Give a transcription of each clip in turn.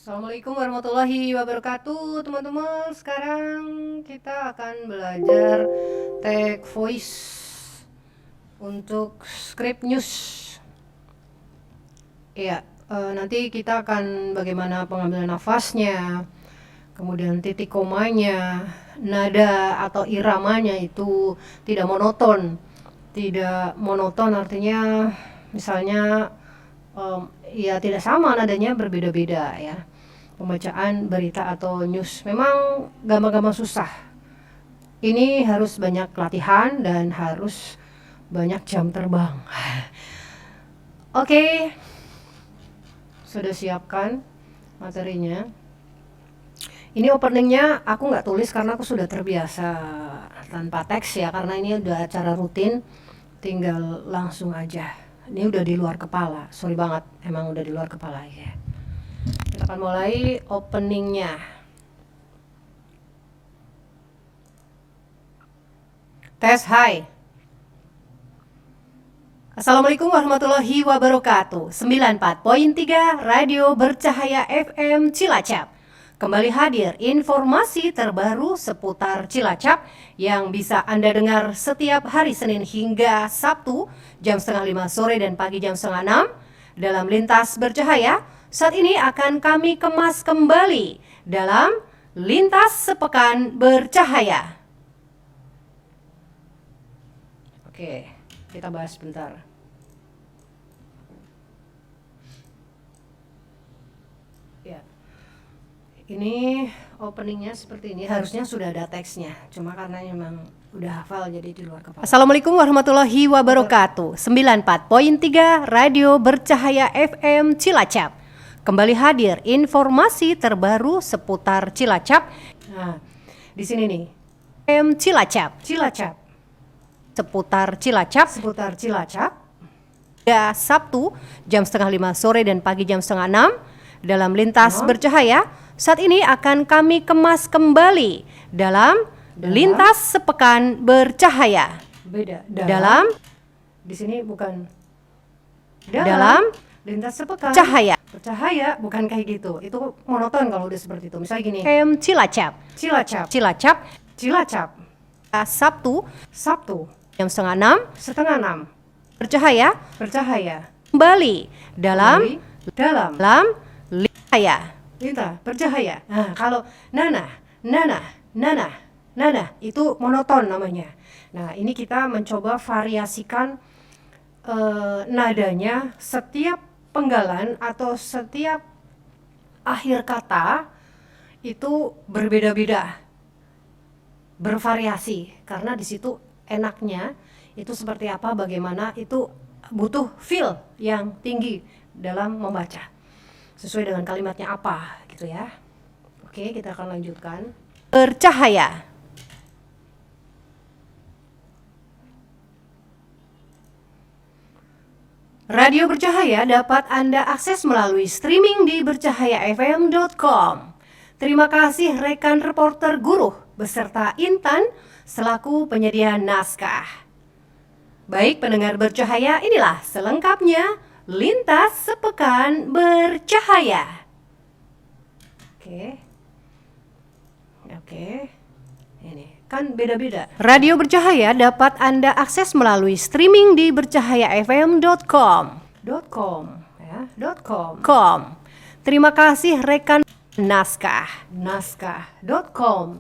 Assalamualaikum warahmatullahi wabarakatuh, teman-teman. Sekarang kita akan belajar tag voice untuk script news. Ya, nanti kita akan bagaimana pengambilan nafasnya, kemudian titik komanya, nada atau iramanya itu tidak monoton. Tidak monoton artinya misalnya ya tidak sama, nadanya berbeda-beda ya. Pembacaan berita atau news memang gampang-gampang susah. Ini harus banyak latihan dan harus banyak jam terbang. Oke, sudah siapkan materinya. Ini openingnya aku nggak tulis karena aku sudah terbiasa tanpa teks ya, karena ini udah acara rutin, tinggal langsung aja. Ini udah di luar kepala, sorry banget, emang udah di luar kepala ya. Kita akan mulai openingnya. Tes, hai. Assalamualaikum warahmatullahi wabarakatuh. 94.3 Radio Bercahaya FM Cilacap. Kembali hadir informasi terbaru seputar Cilacap yang bisa Anda dengar setiap hari Senin hingga Sabtu jam setengah 5 sore dan pagi jam setengah 6 dalam Lintas Bercahaya. Saat ini akan kami kemas kembali dalam Lintas Sepekan Bercahaya. Oke, kita bahas bentar. Ya, ini openingnya seperti ini. Harusnya sudah ada teksnya, cuma karena memang udah hafal jadi di luar kepala. Assalamualaikum warahmatullahi wabarakatuh. 94.3 Radio Bercahaya FM Cilacap. Kembali hadir informasi terbaru seputar Cilacap. Nah, di sini nih. FM Cilacap. Seputar Cilacap. Ya, Sabtu jam setengah 5 sore dan pagi jam setengah 6 dalam Lintas Bercahaya. Saat ini akan kami kemas kembali dalam Lintas Sepekan Bercahaya. Beda. Dalam di sini bukan dalam Lintas Sepekan Bercahaya bukan kayak gitu. Itu monoton kalau udah seperti itu. Misalnya gini. Cilacap. Sabtu jam setengah 6 Bercahaya kembali dalam Lintas Bercahaya. Nah, kalau nana itu monoton namanya. Nah, ini kita mencoba variasikan nadanya setiap penggalan atau setiap akhir kata itu berbeda-beda, bervariasi, karena di situ enaknya itu seperti apa, bagaimana, itu butuh feel yang tinggi dalam membaca sesuai dengan kalimatnya apa gitu ya. Oke, kita akan lanjutkan. Bercahaya. Radio Bercahaya dapat Anda akses melalui streaming di bercahayafm.com. Terima kasih rekan reporter Guruh beserta Intan selaku penyedia naskah. Baik pendengar Bercahaya, inilah selengkapnya Lintas Sepekan Bercahaya. Oke. Ini kan beda-beda. Radio Bercahaya dapat Anda akses melalui streaming di bercahayafm.com. Terima kasih rekan naskah.com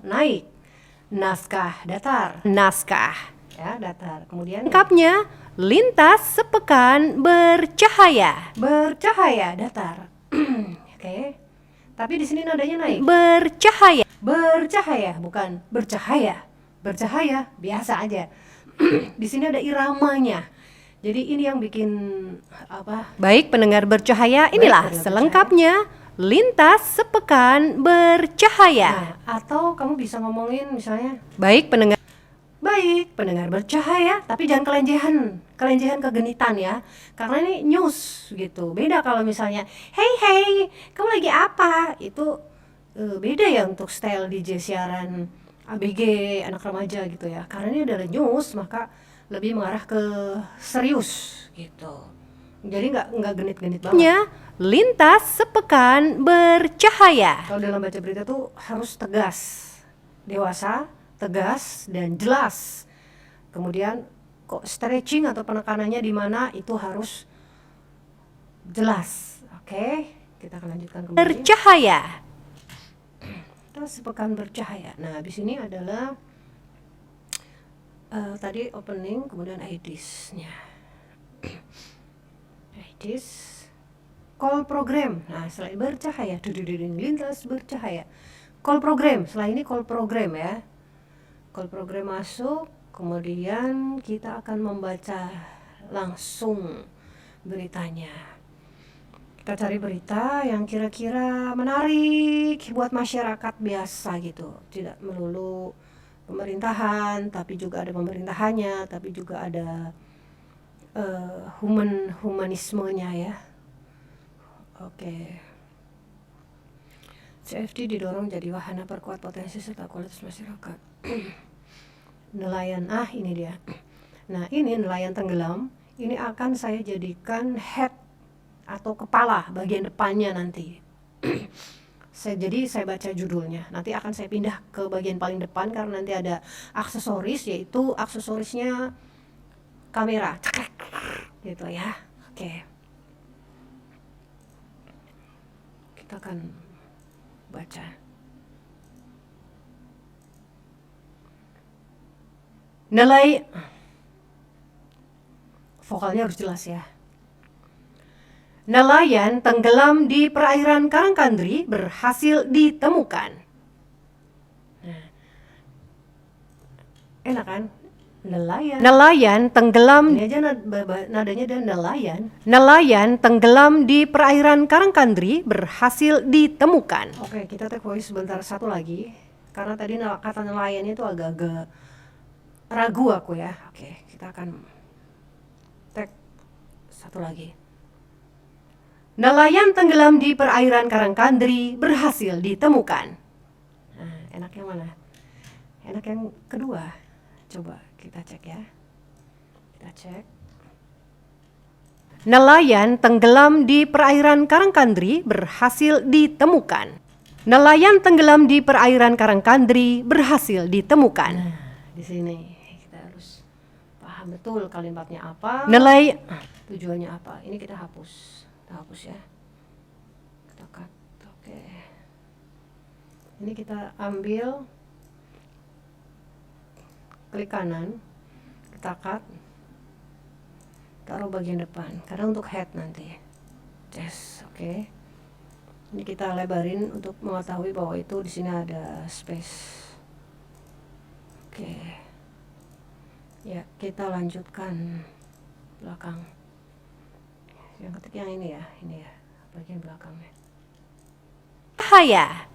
naik, naskah datar, ya datar. Kemudian lengkapnya Lintas Sepekan Bercahaya datar. Oke. Tapi di sini nadanya naik. Bercahaya bukan bercahaya. Bercahaya biasa aja. Di sini ada iramanya. Jadi ini yang bikin apa? Baik pendengar Bercahaya, inilah selengkapnya Lintas Sepekan Bercahaya. Nah, atau kamu bisa ngomongin misalnya, baik pendengar Bercahaya, tapi jangan kelenjehan kegenitan ya, karena ini news gitu. Beda kalau misalnya hey kamu lagi apa, itu beda ya untuk style DJ siaran ABG anak remaja gitu ya, karena ini adalah news, maka lebih mengarah ke serius gitu. Jadi nggak genit-genit banget. Lintas sepekan bercahaya. Kalau dalam baca berita tuh harus tegas, dewasa, tegas, dan jelas. Kemudian kok stretching atau penekanannya di mana itu harus jelas. Oke, kita akan lanjutkan kembali. Bercahaya. Sepekan bercahaya. Nah, habis ini adalah tadi opening, kemudian IDs-nya. IDs, call program. Nah, setelah bercahaya, lintas bercahaya. Call program. Setelah ini call program ya. Call program masuk, kemudian kita akan membaca langsung beritanya. Kita cari berita yang kira-kira menarik buat masyarakat biasa gitu. Tidak melulu pemerintahan, tapi juga ada pemerintahannya, tapi juga ada humanismenya ya. Oke. CFD didorong jadi wahana perkuat potensi serta kualitas masyarakat. Nelayan, ini dia. Nah, ini nelayan tenggelam. Ini akan saya jadikan head atau kepala bagian depannya nanti. Jadi saya baca judulnya. Nanti akan saya pindah ke bagian paling depan karena nanti ada aksesoris, yaitu aksesorisnya kamera. Gitu ya. Oke. Kita akan baca. Vokalnya harus jelas ya. Nelayan tenggelam di perairan Karangkandri berhasil ditemukan. Nah, enak kan? Nelayan tenggelam. Ini aja nadanya dan nelayan. Nelayan tenggelam di perairan Karangkandri berhasil ditemukan. Oke, kita take voice sebentar satu lagi. Karena tadi kata nelayan itu agak-agak ragu aku ya. Oke, kita akan take satu lagi. Nelayan tenggelam di perairan Karangkandri berhasil ditemukan. Nah, enak yang mana? Enak yang kedua. Coba kita cek ya. Kita cek. Nelayan tenggelam di perairan Karangkandri berhasil ditemukan. Nelayan tenggelam di perairan Karangkandri berhasil ditemukan. Nah, di sini kita harus paham betul kalimatnya apa. Tujuannya apa? Ini kita hapus. Kita hapus ya. Kita cut. Oke. Ini kita ambil, klik kanan, kita cut, taruh bagian depan karena untuk head nanti. Yes, oke. Ini kita lebarin untuk mengetahui bahwa itu di sini ada space. Oke. Ya, kita lanjutkan belakang. Yang ketik yang ini ya bagian belakangnya. Cahaya.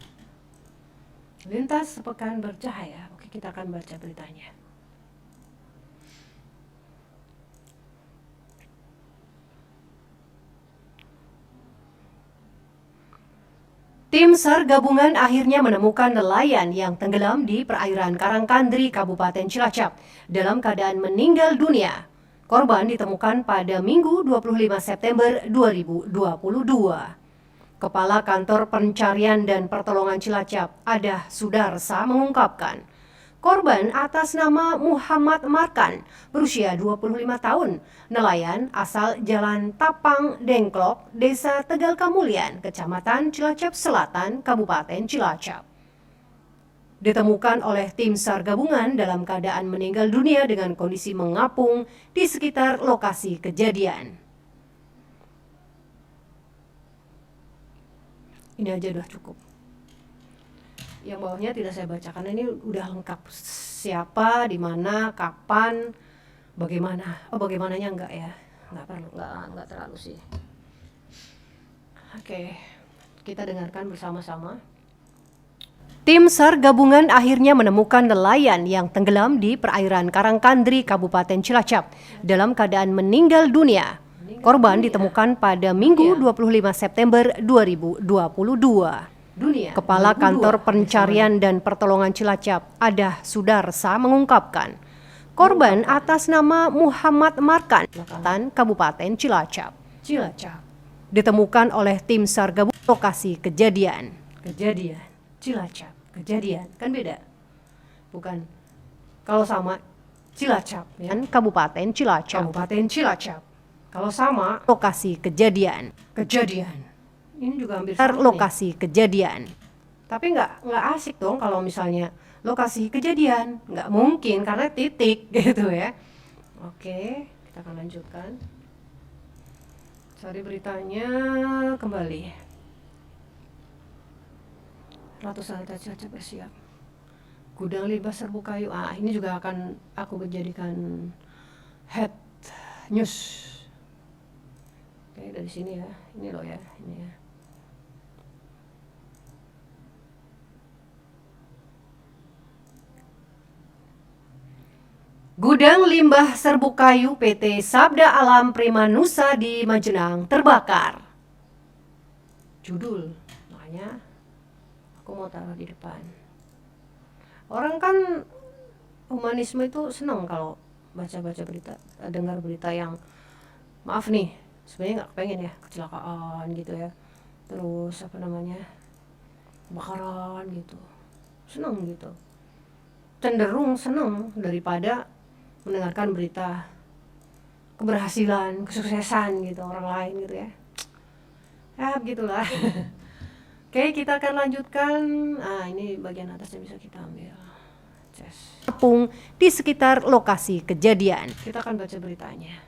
Lintas sepekan bercahaya. Oke, kita akan baca beritanya. Tim SAR gabungan akhirnya menemukan nelayan yang tenggelam di perairan Karangkandri, Kabupaten Cilacap dalam keadaan meninggal dunia. Korban ditemukan pada Minggu 25 September 2022. Kepala Kantor Pencarian dan Pertolongan Cilacap, Adah Sudarsa mengungkapkan, korban atas nama Muhammad Markan, berusia 25 tahun, nelayan asal Jalan Tapang Dengklok, Desa Tegal Kamulian, Kecamatan Cilacap Selatan, Kabupaten Cilacap. Ditemukan oleh tim SAR gabungan dalam keadaan meninggal dunia dengan kondisi mengapung di sekitar lokasi kejadian. Ini aja udah cukup. Yang bawahnya tidak saya baca karena ini udah lengkap. Siapa, di mana, kapan, bagaimana. Bagaimananya enggak ya. Enggak perlu, enggak terlalu sih. Oke, kita dengarkan bersama-sama. Tim SAR gabungan akhirnya menemukan nelayan yang tenggelam di perairan Karangkandri, Kabupaten Cilacap dalam keadaan meninggal dunia. Korban ditemukan pada Minggu 25 September 2022. Kepala Kantor Pencarian dan Pertolongan Cilacap, Adah Sudarsa mengungkapkan, korban atas nama Muhammad Markan, Kabupaten Cilacap. Cilacap. Ditemukan oleh tim SAR gabungan lokasi kejadian. Kejadian Cilacap. Kejadian kan beda. Bukan kalau sama Cilacap ya. Kabupaten Cilacap. Kabupaten Cilacap. Kalau sama Lokasi kejadian. kejadian. Ini juga hampir SAR sama lokasi kejadian. nih. Tapi nggak asik dong kalau misalnya lokasi kejadian. Nggak mungkin karena titik gitu ya. Oke, kita akan lanjutkan. Cari beritanya kembali. Ratusan liter Cilacap bersiap. Gudang limbah serbu kayu. Ini juga akan aku jadikan head news. Oke, dari sini ya. Ini loh ya, ini ya. Gudang limbah serbu kayu PT Sabda Alam Primanusa di Majenang terbakar. Judul, makanya aku mau taruh di depan. Orang kan humanisme itu senang kalau baca-baca berita, dengar berita yang maaf nih, sebenarnya nggak pengen ya kecelakaan gitu ya, terus apa namanya kebakaran gitu, senang gitu, cenderung senang daripada mendengarkan berita keberhasilan, kesuksesan gitu orang lain gitu ya. Ya begitulah. Oke, kita akan lanjutkan. Ini bagian atasnya bisa kita ambil. Kampung di sekitar lokasi kejadian. Kita akan baca beritanya.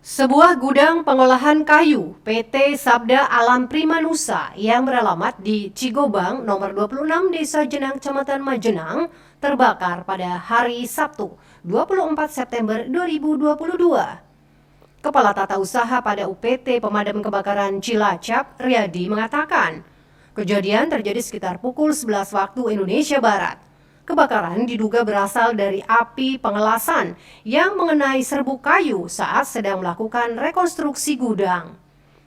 Sebuah gudang pengolahan kayu PT Sabda Alam Primanusa yang beralamat di Cigobang nomor 26 Desa Jenang Kecamatan Majenang terbakar pada hari Sabtu 24 September 2022. Kepala Tata Usaha pada UPT Pemadam Kebakaran Cilacap, Riyadi mengatakan, kejadian terjadi sekitar pukul 11 waktu Indonesia Barat. Kebakaran diduga berasal dari api pengelasan yang mengenai serbuk kayu saat sedang melakukan rekonstruksi gudang.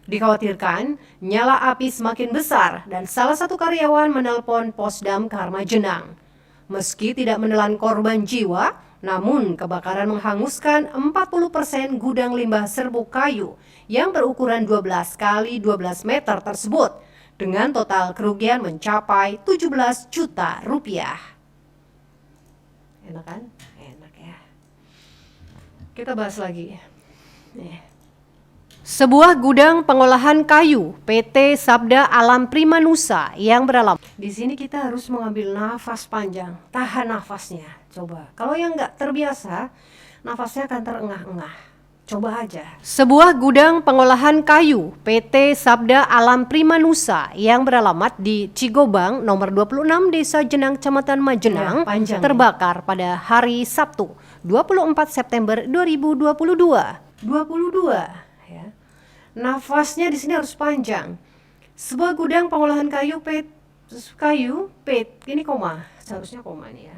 Dikhawatirkan nyala api semakin besar dan salah satu karyawan menelpon Pos Damkar Majenang. Meski tidak menelan korban jiwa, namun kebakaran menghanguskan 40% gudang limbah serbuk kayu yang berukuran 12 kali 12 meter tersebut dengan total kerugian mencapai 17 juta rupiah. Enak kan? Enak ya. Kita bahas lagi. Sebuah gudang pengolahan kayu PT Sabda Alam Primanusa yang beralamat. Di sini kita harus mengambil nafas panjang, tahan nafasnya. Coba. Kalau yang nggak terbiasa, nafasnya akan terengah-engah. Coba aja. Sebuah gudang pengolahan kayu PT Sabda Alam Primanusa yang beralamat di Cigobang nomor 26 Desa Jenang Kecamatan Majenang terbakar pada hari Sabtu 24 September 2022. 22 ya. Nafasnya di sini harus panjang. Sebuah gudang pengolahan kayu ini koma, seharusnya koma nih ya.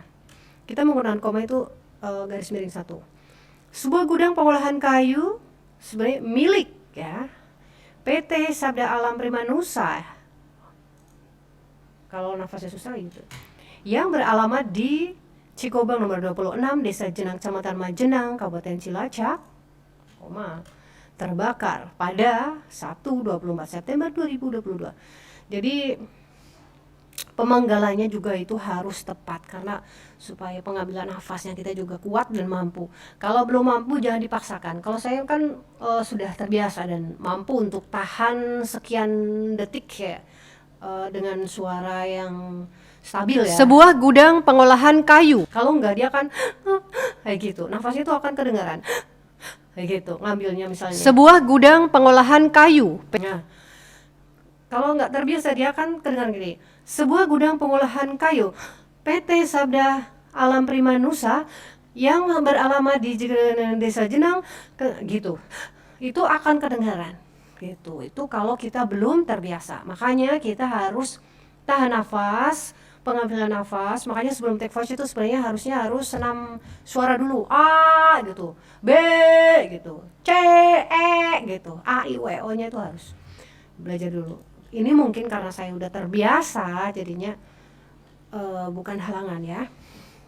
Kita menggunakan koma itu garis miring 1. Sebuah gudang pengolahan kayu sebenarnya milik ya PT Sabda Alam Primanusa. Kalau nafasnya susah gitu. Yang beralamat di Cigobang nomor 26 Desa Jenang Kecamatan Majenang Kabupaten Cilacap, terbakar pada Sabtu 24 September 2022. Jadi pemanggalannya juga itu harus tepat karena supaya pengambilan nafasnya kita juga kuat dan mampu. Kalau belum mampu jangan dipaksakan. Kalau saya kan sudah terbiasa dan mampu untuk tahan sekian detik ya dengan suara yang stabil ya. Sebuah gudang pengolahan kayu. Kalau enggak dia akan kayak gitu. Nafasnya itu akan kedengaran kayak gitu. Ngambilnya misalnya. Sebuah gudang pengolahan kayu. Nah, kalau nggak terbiasa dia akan kedengaran gini. Sebuah gudang pengolahan kayu PT Sabda Alam Primanusa yang beralamat di Desa Jenang gitu. Itu akan kedengaran gitu. Itu kalau kita belum terbiasa. Makanya kita harus tahan nafas, pengambilan nafas. Makanya sebelum take voice itu sebenarnya harus senam suara dulu. A gitu, B gitu, C, E gitu, A, I, W, O nya itu harus belajar dulu. Ini mungkin karena saya udah terbiasa jadinya bukan halangan ya.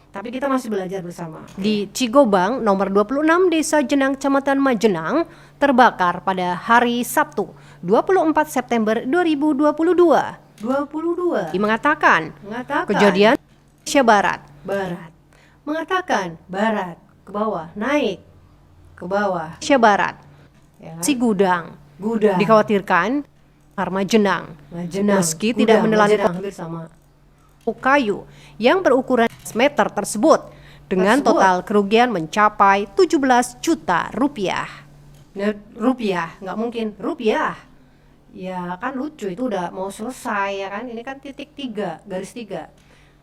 Tapi kita masih belajar bersama. Di Cigobang, nomor 26 Desa Jenang, Kecamatan Majenang, terbakar pada hari Sabtu, 24 September 2022. 22 Mengatakan mengatakan kejadian Indonesia Barat. Mengatakan barat ke bawah, naik ke bawah, Indonesia Barat. ya kan? Si Gudang Gudang, dikhawatirkan karena Jenang. Majenang, Meski Gudang, tidak menelan Majenang, hampir sama. kayu yang berukuran meter tersebut dengan total kerugian mencapai 17 juta rupiah. Nah, rupiah, nggak mungkin rupiah. Ya kan lucu, itu udah mau selesai ya kan. Ini kan titik 3, garis 3.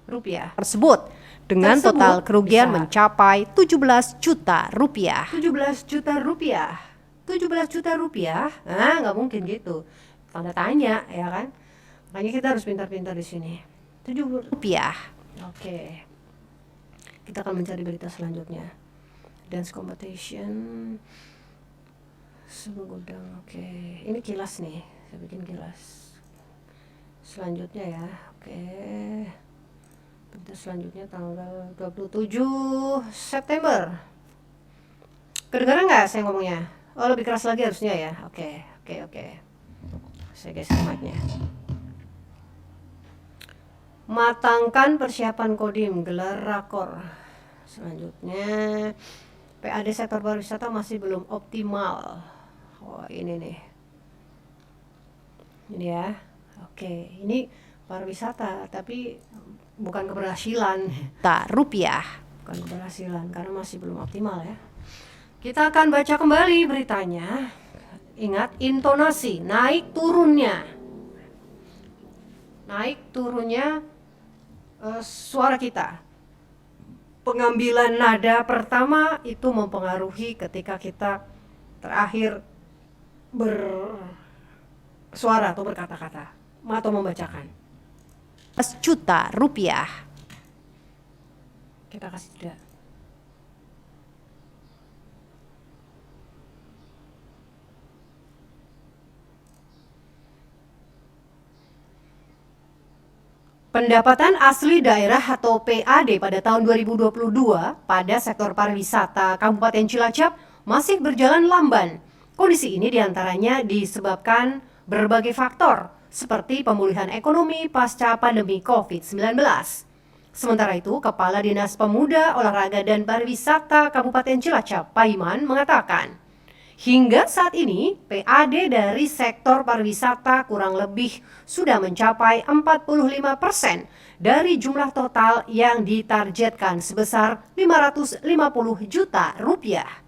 Rupiah. Tersebut dengan Tersebut total kerugian bisa. mencapai 17 juta rupiah. 17 juta rupiah. 17 juta rupiah? Nah, nggak mungkin gitu. Tanda tanya ya kan. Makanya kita harus pintar-pintar di sini. 70 Rupiah. Oke. Kita akan mencari berita selanjutnya. Dance competition Segudang. Oke. Ini kilas nih. Saya bikin kilas. Selanjutnya ya. Oke. Berita selanjutnya tanggal 27 September. Kedengaran nggak saya ngomongnya? Oh, lebih keras lagi harusnya ya. Oke. Saya geser mic-nya. Matangkan persiapan Kodim gelar rakor. Selanjutnya PAD sektor pariwisata masih belum optimal. Wah, ini nih. Ini ya. Oke, ini pariwisata tapi bukan keberhasilan. Juta rupiah. Bukan keberhasilan karena masih belum optimal ya. Kita akan baca kembali beritanya. Ingat intonasi, naik turunnya suara kita. Pengambilan nada pertama itu mempengaruhi ketika kita terakhir bersuara atau berkata-kata atau membacakan. 17 juta rupiah. Kita kasih jeda. Pendapatan asli daerah atau PAD pada tahun 2022 pada sektor pariwisata Kabupaten Cilacap masih berjalan lamban. Kondisi ini diantaranya disebabkan berbagai faktor seperti pemulihan ekonomi pasca pandemi COVID-19. Sementara itu, Kepala Dinas Pemuda, Olahraga dan Pariwisata Kabupaten Cilacap, Paiman, mengatakan, hingga saat ini, PAD dari sektor pariwisata kurang lebih sudah mencapai 45% dari jumlah total yang ditargetkan sebesar 550 juta rupiah.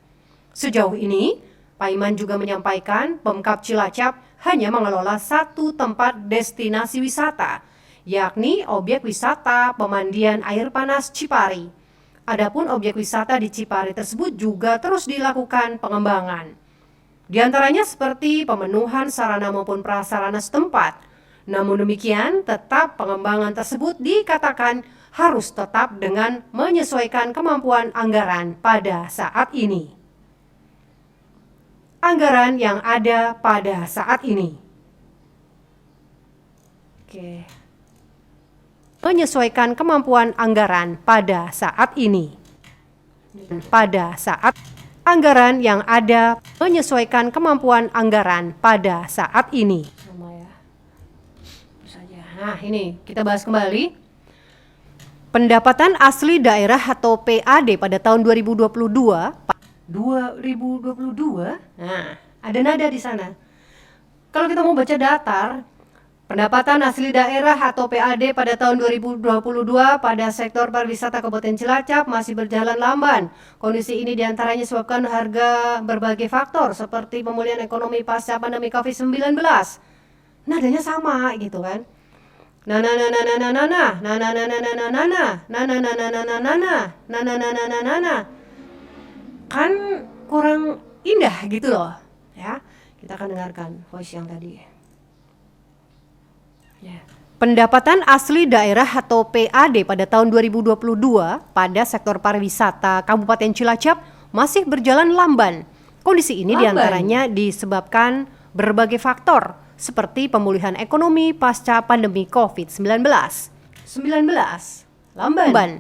Sejauh ini, Paiman juga menyampaikan Pemkab Cilacap hanya mengelola satu tempat destinasi wisata, yakni objek wisata pemandian air panas Cipari. Adapun objek wisata di Cipari tersebut juga terus dilakukan pengembangan. Di antaranya seperti pemenuhan sarana maupun prasarana setempat. Namun demikian, tetap pengembangan tersebut dikatakan harus tetap dengan menyesuaikan kemampuan anggaran pada saat ini. Anggaran yang ada pada saat ini. Oke. Menyesuaikan kemampuan anggaran pada saat ini. Pada saat anggaran yang ada menyesuaikan kemampuan anggaran pada saat ini. Sama ya. Saja. Nah, ini kita bahas kembali. Pendapatan asli daerah atau PAD pada tahun 2022. Nah, ada nada di sana. Kalau kita mau baca datar, pendapatan asli daerah atau PAD pada tahun 2022 pada sektor pariwisata Kabupaten Cilacap masih berjalan lamban. Kondisi ini diantaranya disebabkan harga berbagai faktor seperti pemulihan ekonomi pasca pandemi COVID-19. Nadanya sama gitu kan. Kan kurang indah gitu loh ya. Kita akan dengarkan voice yang tadi. Ya. Pendapatan asli daerah atau PAD pada tahun 2022 pada sektor pariwisata Kabupaten Cilacap masih berjalan lamban. Kondisi ini diantaranya disebabkan berbagai faktor seperti pemulihan ekonomi pasca pandemi COVID-19. 19 lamban.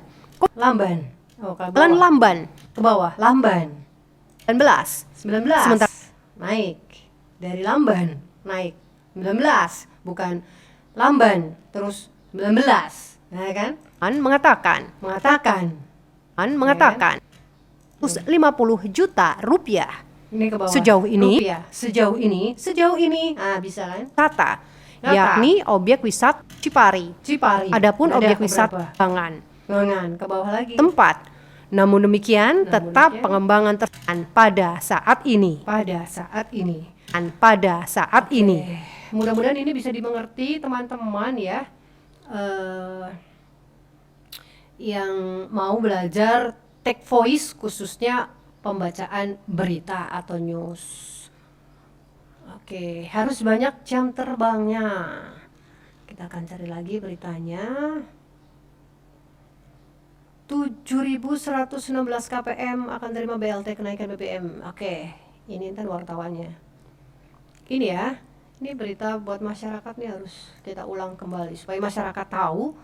Lamban. Oh, ke Jalan bawah. lamban. Ke bawah, Lamban. 19. 19. Sementara Naik. Dari Lamban naik. 19, bukan Lamban terus 19. Nah kan? mengatakan Mengatakan. 50 juta rupiah Ini ke bawah. Sejauh ini? Rupiah. Sejauh ini. Ah, bisa kan? wisata, Wisata. yakni objek wisata Cipari. Cipari. Adapun Ada objek keberapa? wisata Bangan Lengan ke bawah lagi. tempat. Namun demikian, tetap demikian, pengembangan pada saat ini. pada saat ini. Pada saat ini. Mudah-mudahan ini bisa dimengerti teman-teman ya, yang mau belajar take voice, khususnya pembacaan berita atau news. Oke, harus banyak jam terbangnya. Kita akan cari lagi beritanya. 7.116 kpm akan terima BLT kenaikan BBM. Oke, ini kan wartawannya. Ini ya, ini berita buat masyarakat nih, harus kita ulang kembali supaya masyarakat tahu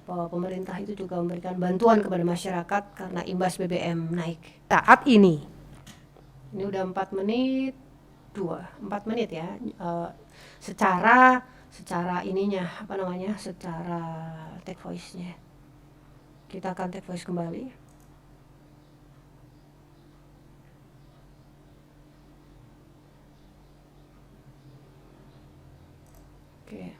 bahwa pemerintah itu juga memberikan bantuan kepada masyarakat karena imbas BBM naik. Saat ini. Ini udah 4 menit 4 menit ya. Secara ininya apa namanya? Secara take voice-nya. Kita akan take voice kembali. Oke.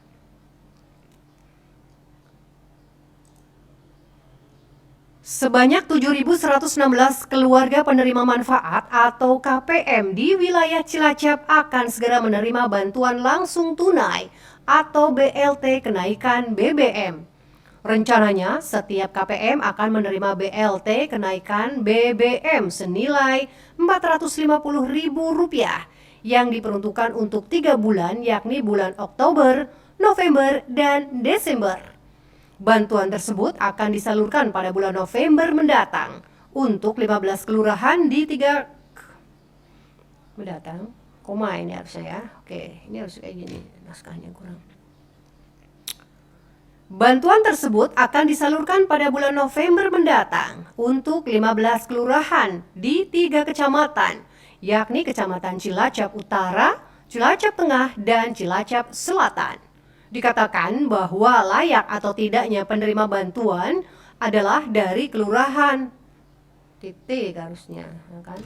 Sebanyak 7.116 keluarga penerima manfaat atau KPM di wilayah Cilacap akan segera menerima bantuan langsung tunai atau BLT kenaikan BBM. Rencananya, setiap KPM akan menerima BLT kenaikan BBM senilai Rp450.000 yang diperuntukkan untuk 3 bulan, yakni bulan Oktober, November, dan Desember. Bantuan tersebut akan disalurkan pada bulan November mendatang untuk 15 kelurahan di 3 mendatang. Koma ini harusnya ya. Oke, ini harus kayak gini, naskahnya kurang. Bantuan tersebut akan disalurkan pada bulan November mendatang untuk 15 kelurahan di 3 kecamatan, yakni Kecamatan Cilacap Utara, Cilacap Tengah, dan Cilacap Selatan. Dikatakan bahwa layak atau tidaknya penerima bantuan adalah dari kelurahan. Titik harusnya, ya kan?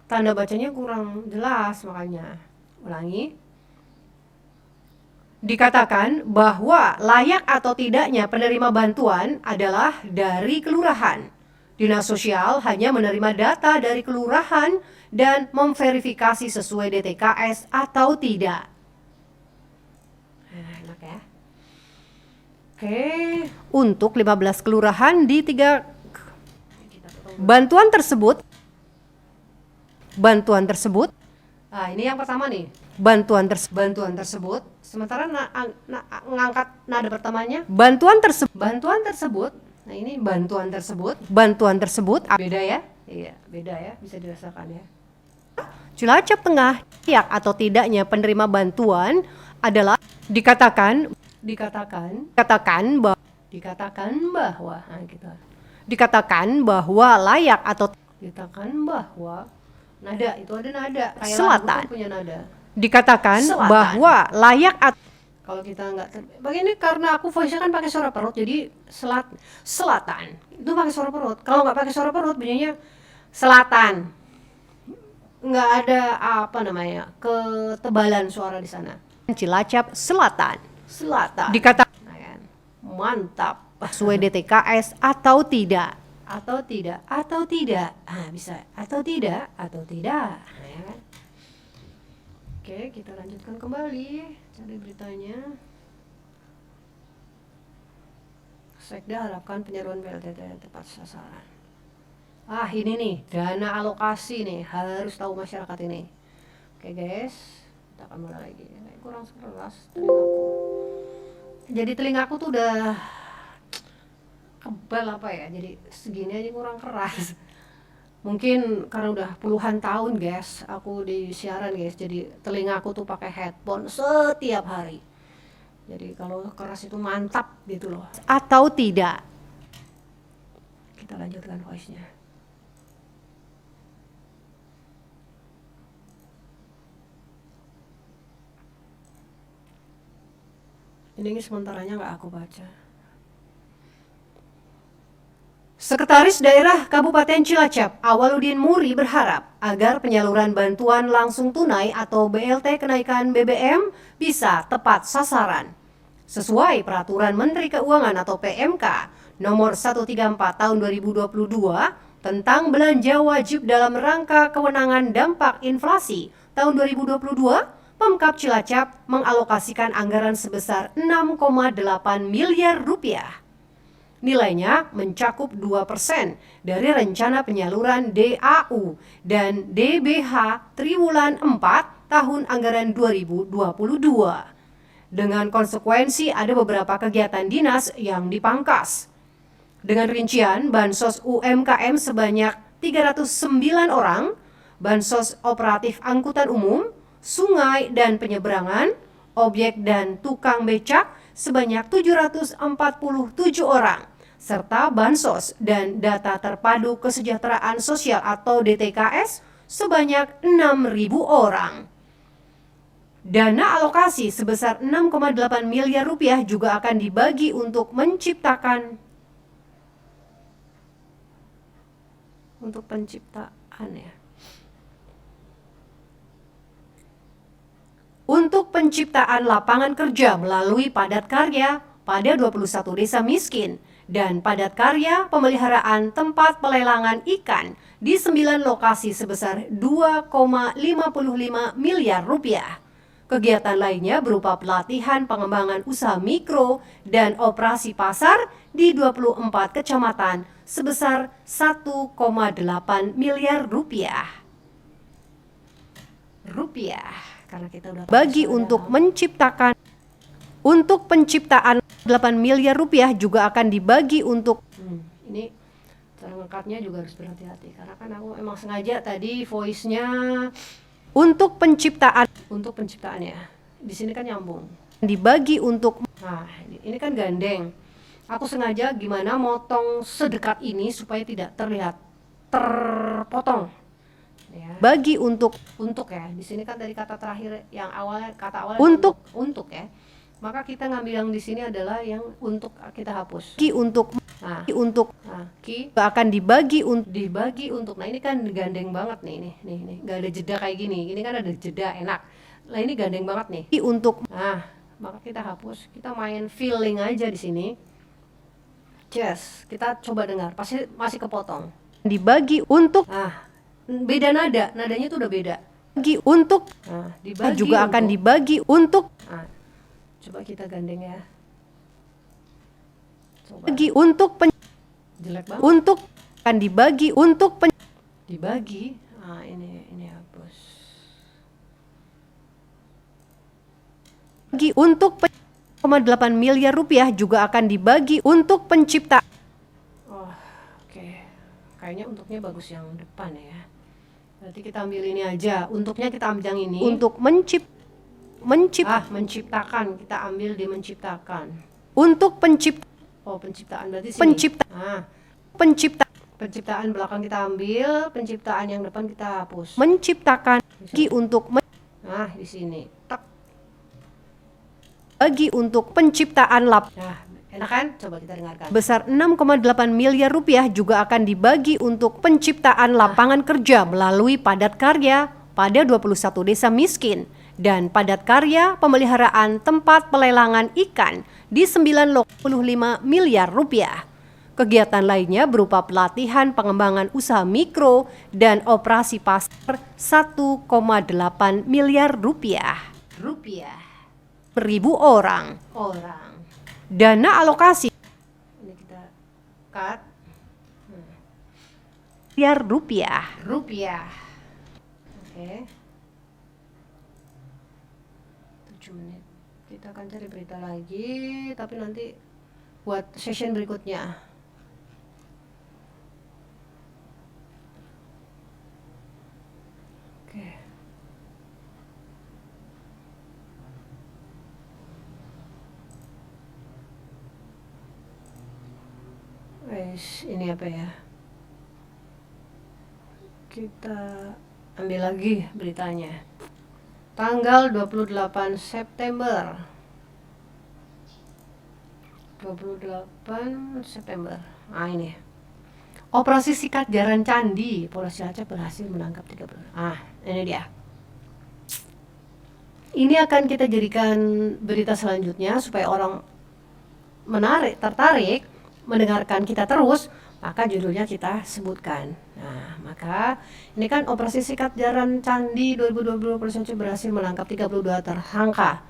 Tanda bacanya kurang jelas, makanya ulangi. Dikatakan bahwa layak atau tidaknya penerima bantuan adalah dari kelurahan. Dinas Sosial hanya menerima data dari kelurahan dan memverifikasi sesuai DTKS atau tidak. Enak ya. Oke. Untuk 15 kelurahan di 3 bantuan tersebut. Nah, ini yang pertama nih. Bantuan tersebut. Sementara ngangkat nada pertamanya. Bantuan tersebut. Nah, ini bantuan tersebut. Beda ya? Iya, beda ya. Bisa dirasakan ya. Cilacap Tengah, layak atau tidaknya penerima bantuan adalah dikatakan bahwa nah, gitu. Dikatakan bahwa layak atau nada itu ada nada kayak Selatan. lagu kan punya nada. Dikatakan Selatan. bahwa layak atau Kalau kita nggak begini, karena aku voice-nya kan pakai suara perut, jadi selatan itu pakai suara perut. Kalau nggak pakai suara perut bunyinya selatan, nggak ada apa namanya ketebalan suara di sana. Cilacap Selatan Dikatakan dikatakan kan? Mantap. sesuai DTKS atau tidak. Atau tidak bisa atau tidak nah, ya kan? Oke, kita lanjutkan kembali cari beritanya. Sekda harapkan penyaluran BLT tepat sasaran. Ini nih dana alokasi nih, harus tahu masyarakat ini. Oke guys, kita akan mulai lagi. Kurang keras telingaku. Jadi telingaku tuh udah kebal apa ya, jadi segini aja kurang keras. Mungkin karena udah puluhan tahun guys aku di siaran guys, jadi telingaku tuh pakai headphone setiap hari, jadi kalau keras itu mantap gitu loh. Atau tidak. kita lanjutkan voice-nya. Ini sementaranya nggak aku baca. Sekretaris Daerah Kabupaten Cilacap, Awaludin Muri berharap agar penyaluran bantuan langsung tunai atau BLT kenaikan BBM bisa tepat sasaran. Sesuai Peraturan Menteri Keuangan atau PMK Nomor 134 Tahun 2022 tentang belanja wajib dalam rangka kewenangan dampak inflasi tahun 2022, Pemkab Cilacap mengalokasikan anggaran sebesar 6,8 miliar rupiah. Nilainya mencakup 2% dari rencana penyaluran DAU dan DBH triwulan 4 tahun anggaran 2022. Dengan konsekuensi ada beberapa kegiatan dinas yang dipangkas. Dengan rincian bansos UMKM sebanyak 309 orang, bansos operatif angkutan umum, sungai dan penyeberangan, objek dan tukang becak sebanyak 747 orang, serta bansos dan data terpadu kesejahteraan sosial atau DTKS sebanyak 6.000 orang. Dana alokasi sebesar 6,8 miliar rupiah juga akan dibagi untuk penciptaan ya. Untuk penciptaan lapangan kerja melalui padat karya pada 21 desa miskin dan padat karya pemeliharaan tempat pelelangan ikan di 9 lokasi sebesar 2,55 miliar rupiah. Kegiatan lainnya berupa pelatihan pengembangan usaha mikro dan operasi pasar di 24 kecamatan sebesar 1,8 miliar rupiah. Karena kita udah bagi untuk menciptakan. Untuk penciptaan 8 miliar rupiah juga akan dibagi untuk ini terangkatnya juga harus berhati-hati karena kan aku emang sengaja tadi voice-nya untuk penciptaannya. Di sini kan nyambung. Dibagi untuk ini kan gandeng. Aku sengaja gimana motong sedekat ini supaya tidak terlihat terpotong. Ya. Bagi untuk ya. Di sini kan dari kata terakhir yang kata awalnya untuk ya. Maka kita ngambil yang di sini adalah yang untuk kita hapus. Akan dibagi untuk. Nah, ini kan gandeng banget nih. Enggak ada jeda kayak gini. Ini kan ada jeda enak. Lah ini gandeng banget nih. Maka kita hapus. Kita main feeling aja di sini. Kita coba dengar. Pasti masih kepotong. Dibagi untuk beda nadanya tuh udah beda. Dibagi juga akan dibagi untuk. Coba kita gandeng ya. Bagi untuk jelek banget. Untuk akan dibagi untuk dibagi. Ini hapus. Bagi untuk 8 miliar rupiah juga akan dibagi untuk pencipta. Oke. Kayaknya untuknya bagus yang depan ya. Berarti kita ambil ini aja. Untuknya kita ambil yang ini. Untuk menciptakan. Kita ambil di menciptakan. Untuk penciptaan berarti sini. Penciptaan belakang kita ambil, penciptaan yang depan kita hapus. Menciptakan untuk di sini. Bagi untuk penciptaan enak kan? Coba kita dengarkan. Besar 6,8 miliar rupiah juga akan dibagi untuk penciptaan lapangan kerja melalui padat karya pada 21 desa miskin dan padat karya pemeliharaan tempat pelelangan ikan di 9,55 miliar rupiah. Kegiatan lainnya berupa pelatihan pengembangan usaha mikro dan operasi pasar 1,8 miliar rupiah. 1.000 orang. Dana alokasi ini kita cut. Miliar rupiah. Oke. 7 menit. Kita akan cari berita lagi, tapi nanti buat session berikutnya. Oke. ini apa ya? Kita ambil lagi beritanya. Tanggal 28 September. 28 September. Ah, ini. Operasi sikat jaran candi, Polres Cilacap berhasil menangkap 30. Ah, ini dia. Ini akan kita jadikan berita selanjutnya supaya orang tertarik mendengarkan kita terus, maka judulnya kita sebutkan. Nah, maka ini kan operasi sikat jaran candi 2020 Polres Cilacap berhasil menangkap 32 tersangka.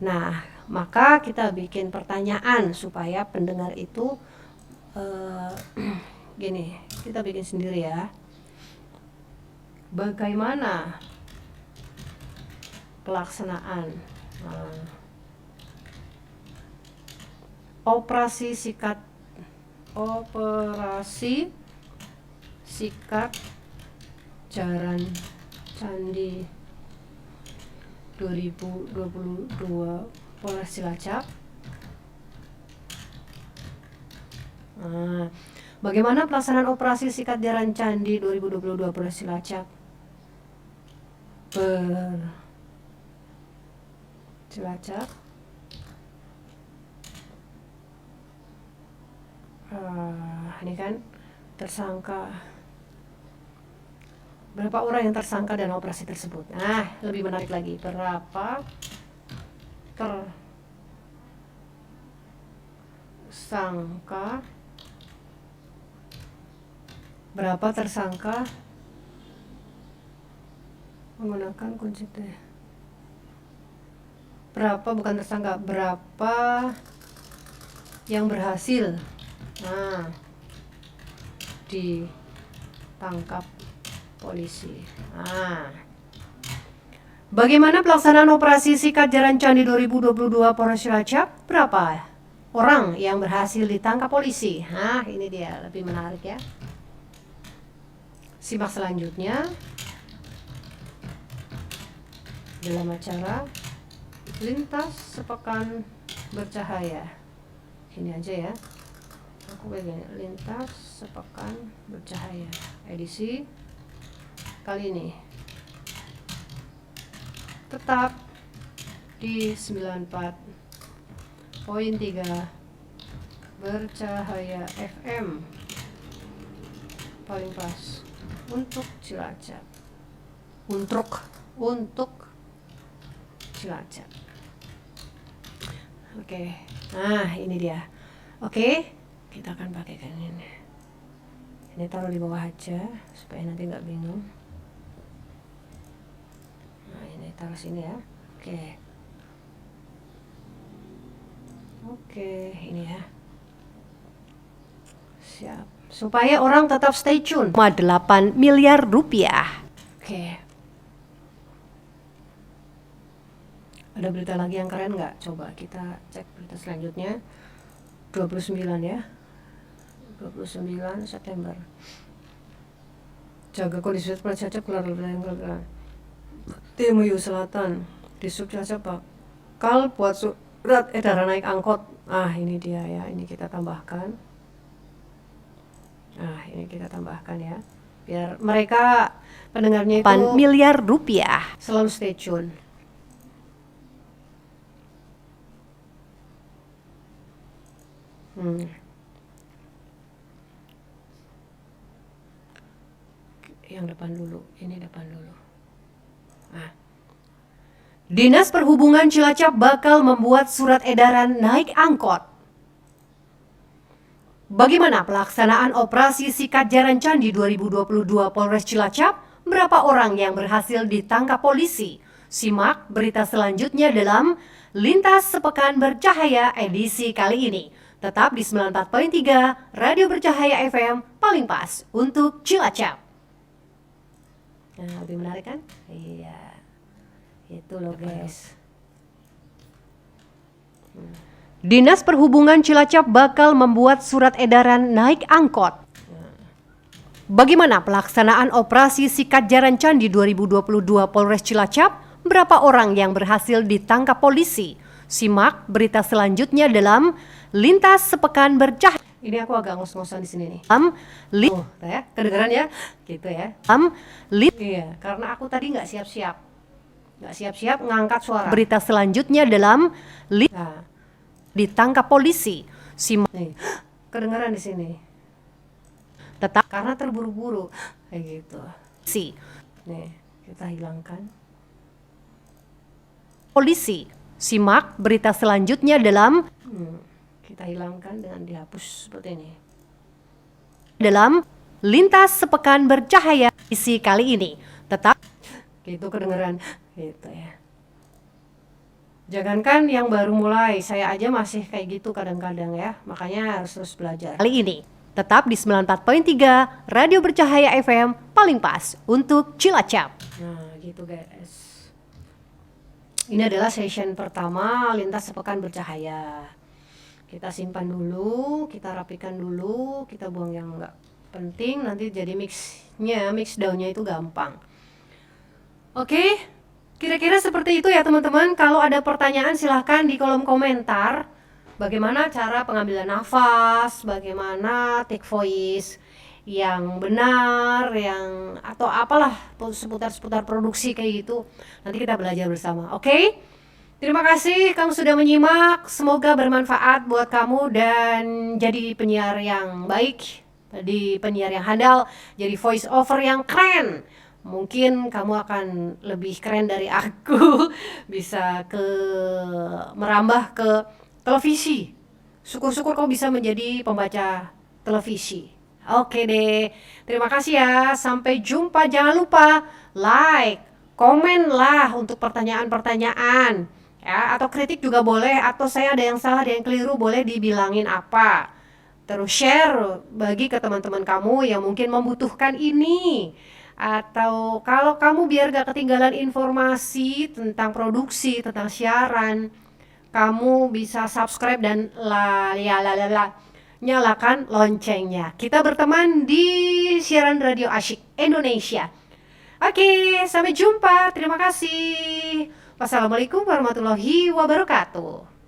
Nah, maka kita bikin pertanyaan supaya pendengar itu gini, kita bikin sendiri ya. Bagaimana pelaksanaan operasi sikat jaran candi 2022 Polres Cilacap. Bagaimana pelaksanaan operasi sikat jaran candi 2022 Polres Cilacap? Cilacap. Ini kan tersangka. Berapa orang yang tersangka dalam operasi tersebut? Nah, lebih menarik lagi, berapa tersangka menggunakan kunci T. Berapa yang berhasil ditangkap polisi. Bagaimana pelaksanaan operasi sikat jaran candi 2022 Polres Cilacap? Berapa orang yang berhasil ditangkap polisi? Ini dia, lebih menarik ya. Simak selanjutnya dalam acara Lintas Sepekan Bercahaya. Ini aja ya. Aku begini, Lintas Sepekan Bercahaya edisi kali ini. Tetap di 94.3 Bercahaya FM, paling pas untuk Cilacap. Untuk Cilacap. Oke. Nah, ini dia. Oke, kita akan pakaikan ini. Ini taruh di bawah aja supaya nanti nggak bingung. Nah, ini taruh sini ya. Oke, ini ya. Siap. Supaya orang tetap stay tune. 8 miliar rupiah. Oke. Ada berita lagi yang keren nggak? Coba kita cek berita selanjutnya. 29 ya. 29 September. Jaga kondisi Polres Cilacap keluar Timur Selatan. Di Cilacap bakal buat surat edaran naik angkot. Ini dia ya. Ini kita tambahkan. Ya. Biar mereka pendengarnya itu 8 miliar rupiah. selalu stay tune. Yang depan dulu, ini depan dulu. Dinas Perhubungan Cilacap bakal membuat surat edaran naik angkot. Bagaimana pelaksanaan operasi sikat jaran candi 2022 Polres Cilacap? Berapa orang yang berhasil ditangkap polisi? Simak berita selanjutnya dalam Lintas Sepekan Bercahaya edisi kali ini. Tetap di 94.3 Radio Bercahaya FM, paling pas untuk Cilacap. Nah, lebih menarik kan? Iya. Itu loh guys. Dinas Perhubungan Cilacap bakal membuat surat edaran naik angkot. Bagaimana pelaksanaan operasi sikat jaran candi 2022 Polres Cilacap? Berapa orang yang berhasil ditangkap polisi? Simak berita selanjutnya dalam Lintas Sepekan Bercahaya. Ini aku agak ngos-ngosan di sini nih. Oh, Ya, kedengeran ya? Gitu ya. Iya, karena aku tadi nggak siap-siap ngangkat suara. Berita selanjutnya dalam Nah, ditangkap polisi. nih, kedengeran di sini. Tetap Karena terburu-buru, kayak gitu. polisi. Nih, kita hilangkan. Polisi. Simak berita selanjutnya dalam Kita hilangkan dengan dihapus seperti ini. Lintas Sepekan Bercahaya isi kali ini. Tetap Gitu kedengeran, gitu ya. Jangankan yang baru mulai, saya aja masih kayak gitu kadang-kadang ya. Makanya harus terus belajar. kali ini. Tetap di 94.3 Radio Bercahaya FM paling pas untuk Cilacap. Nah, gitu guys. Ini adalah session pertama Lintas Sepekan Bercahaya. Kita simpan dulu, kita rapikan dulu, kita buang yang enggak penting, nanti jadi mix daunnya itu gampang. Oke, kira-kira seperti itu ya teman-teman. Kalau ada pertanyaan silahkan di kolom komentar. Bagaimana cara pengambilan nafas, bagaimana take voice yang benar, atau apalah seputar produksi kayak gitu. Nanti kita belajar bersama, oke? Terima kasih kamu sudah menyimak. Semoga bermanfaat buat kamu dan jadi penyiar yang baik, jadi penyiar yang handal, jadi voice over yang keren. Mungkin kamu akan lebih keren dari aku, bisa merambah ke televisi. Syukur-syukur kau bisa menjadi pembaca televisi. Oke deh, terima kasih ya. Sampai jumpa. Jangan lupa like, komen lah untuk pertanyaan-pertanyaan ya, atau kritik juga boleh, atau saya ada yang salah, ada yang keliru, boleh dibilangin apa. Terus share, bagi ke teman-teman kamu yang mungkin membutuhkan ini. Atau kalau kamu biar gak ketinggalan informasi tentang produksi, tentang siaran, kamu bisa subscribe dan nyalakan loncengnya. Kita berteman di siaran Radio Asyik Indonesia. Oke, sampai jumpa. Terima kasih. Wassalamualaikum warahmatullahi wabarakatuh.